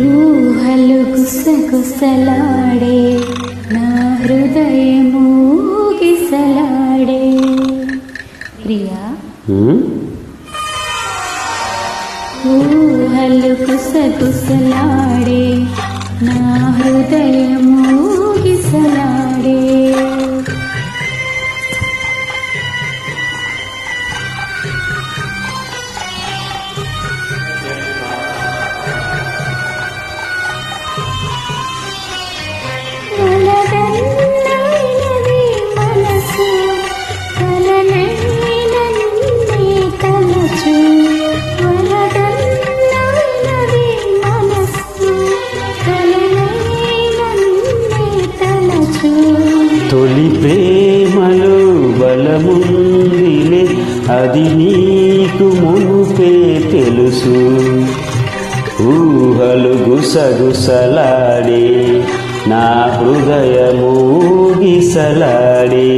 ఊహలు గుసగుసలాడే నా హృదయము గిసలాడే. ప్రియా, ఊహలు గుసగుసలాడే నా హృదయము గిసలాడే. తొలి ప్రేమలో బలముందిలే, అది నీకు మునుపే తెలుసు. ఊహలు గుసగుసలాడే నా హృదయము గిసలాడే.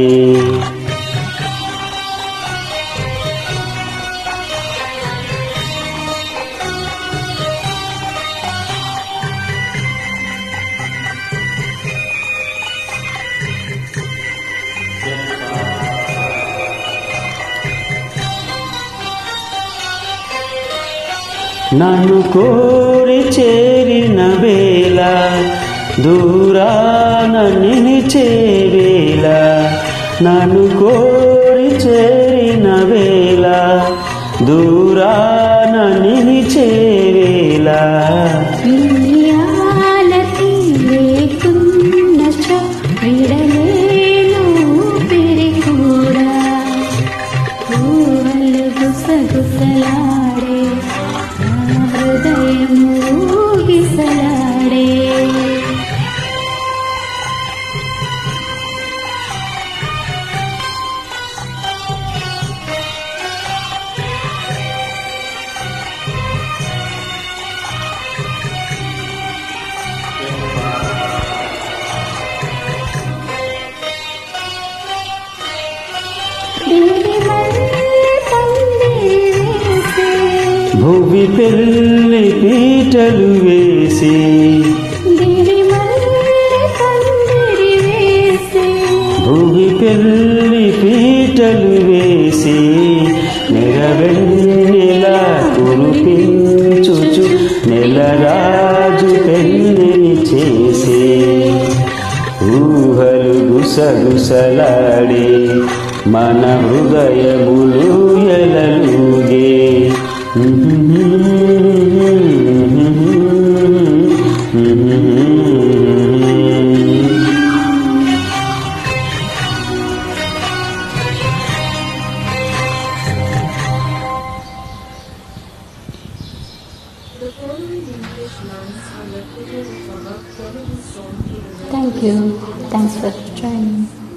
నన్ను కోరి చేరిన వేళ, దూరాన నిలిచే వేళ. నన్ను కోరి చేరిన వేళ, దూరాన నిలిచే వేళ. గుసగుసలాడే నా హృదయము గిసలాడే. భువి పెళ్లి పీటలు వేసి, భువి పెళ్లి పీటలు వేసి, నెరవెన్నెలా కురిపించుచు నెలరాజు పెళ్లిని చేసి. ఊహలు గుసగుసలాడే మన హృదయములు ఎలలుగే. Thank you. Thanks for joining.